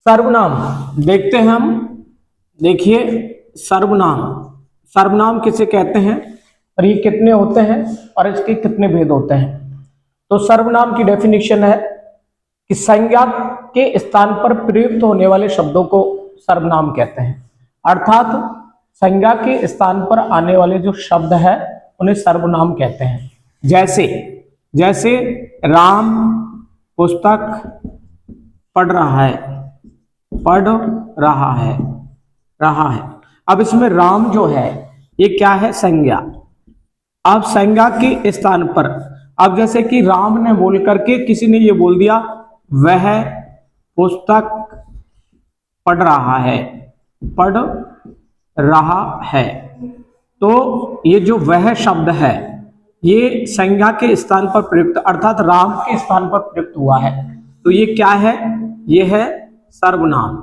सर्वनाम देखते हैं हम। देखिए सर्वनाम, सर्वनाम किसे कहते हैं और ये कितने होते हैं और इसके कितने भेद होते हैं। तो सर्वनाम की डेफिनेशन है कि संज्ञा के स्थान पर प्रयुक्त होने वाले शब्दों को सर्वनाम कहते हैं। अर्थात संज्ञा के स्थान पर आने वाले जो शब्द है उन्हें सर्वनाम कहते हैं। जैसे जैसे राम पुस्तक पढ़ रहा है, पढ़ रहा है, रहा है। अब इसमें राम जो है ये क्या है, संज्ञा। अब संज्ञा के स्थान पर, अब जैसे कि राम ने बोल करके किसी ने ये बोल दिया वह पुस्तक पढ़ रहा है, पढ़ रहा है, तो ये जो वह शब्द है ये संज्ञा के स्थान पर प्रयुक्त अर्थात राम के स्थान पर प्रयुक्त हुआ है, तो ये क्या है, ये है सर्वनाम।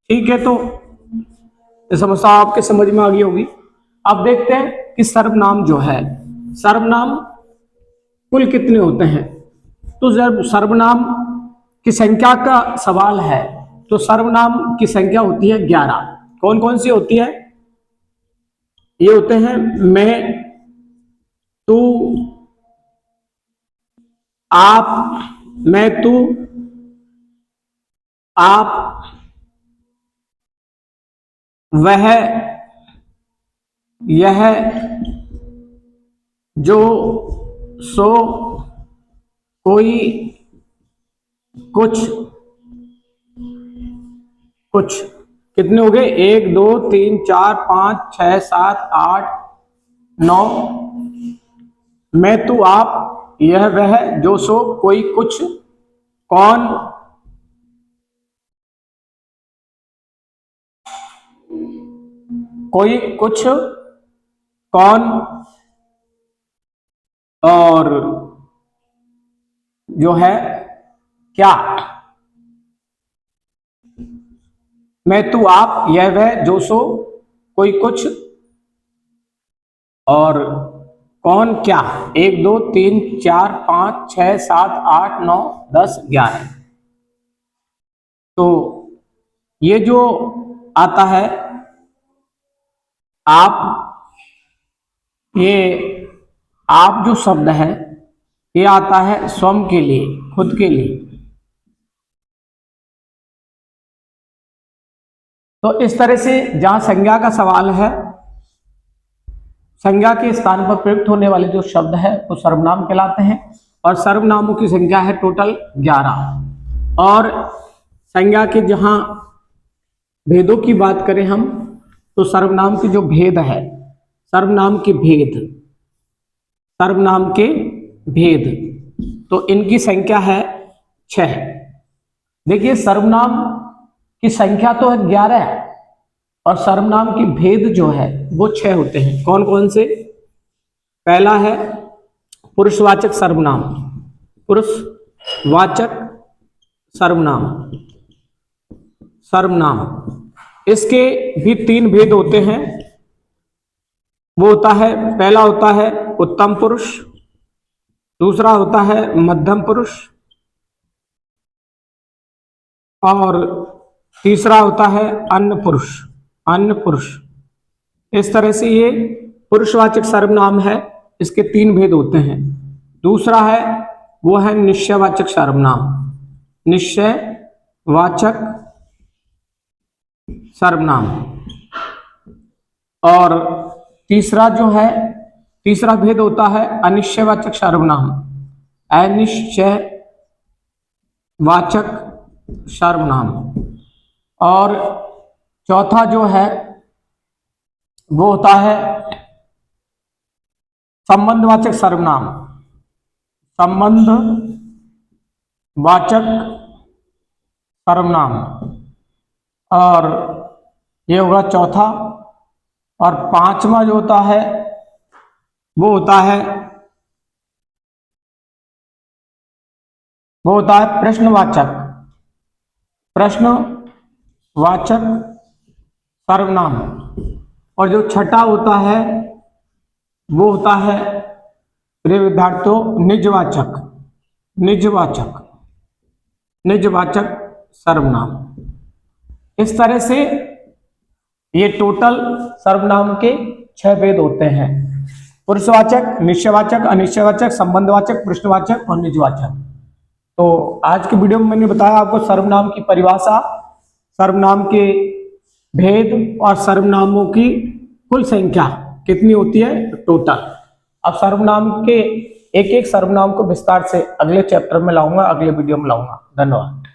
ठीक है, तो ये समस्या आपके समझ में आ गई होगी। अब देखते हैं कि सर्वनाम जो है, सर्वनाम कुल कितने होते हैं। तो जब सर्वनाम की संख्या का सवाल है तो सर्वनाम की संख्या होती है 11। कौन कौन सी होती है, ये होते हैं मैं, तू, आप, मैं, तू, आप, वह, यह, जो, सो, कोई, कुछ, कुछ। कितने हो गए, 1 2 3 4 5 6 7 8 9। मैं, तू, आप, यह, वह, जो, सो, कोई, कुछ, कौन, कोई, कुछ, कौन और जो है क्या। मैं, तू, आप, यह, वह, जो, सो, कोई, कुछ और कौन, क्या। 1 2 3 4 5 6 7 8 9 10 11। तो ये जो आता है आप, ये आप जो शब्द है ये आता है स्वयं के लिए, खुद के लिए। तो इस तरह से जहां संज्ञा का सवाल है, संज्ञा के स्थान पर प्रयुक्त होने वाले जो शब्द है वो सर्वनाम कहलाते हैं और सर्वनामों की संख्या है टोटल 11। और संज्ञा के जहां भेदों की बात करें हम तो सर्वनाम के जो भेद है, सर्वनाम के भेद, सर्वनाम के भेद, तो इनकी संख्या है 6। देखिए सर्वनाम की संख्या तो है 11 और सर्वनाम की भेद जो है वो 6 होते हैं। कौन कौन से, पहला है पुरुषवाचक सर्वनाम, पुरुषवाचक सर्वनाम, सर्वनाम। इसके भी 3 भेद होते हैं। वो होता है, पहला होता है उत्तम पुरुष, दूसरा होता है मध्यम पुरुष और तीसरा होता है अन्य पुरुष, अन्य पुरुष। इस तरह से ये पुरुषवाचक सर्वनाम है, इसके 3 भेद होते हैं। दूसरा है वो है निश्चयवाचक सर्वनाम, निश्चयवाचक सर्वनाम। और तीसरा जो है, तीसरा भेद होता है अनिश्चयवाचक सर्वनाम, अनिश्चयवाचक सर्वनाम। और चौथा जो है वो होता है संबंधवाचक सर्वनाम, संबंधवाचक सर्वनाम। और ये होगा चौथा। और पांचवा जो होता है वो होता है, वो होता है प्रश्नवाचक, प्रश्नवाचक सर्वनाम। और जो छठा होता है वो होता है प्रिय विद्यार्थियों निजवाचक, निजवाचक, निजवाचक सर्वनाम। इस तरह से ये टोटल सर्वनाम के 6 भेद होते हैं। पुरुषवाचक, निश्चयवाचक, अनिश्चयवाचक, संबंधवाचक, प्रश्नवाचक और निजवाचक। तो आज के वीडियो में मैंने बताया आपको सर्वनाम की परिभाषा, सर्वनाम के भेद और सर्वनामों की कुल संख्या कितनी होती है टोटल। अब सर्वनाम के एक एक सर्वनाम को विस्तार से अगले चैप्टर में लाऊंगा, अगले वीडियो में लाऊंगा। धन्यवाद।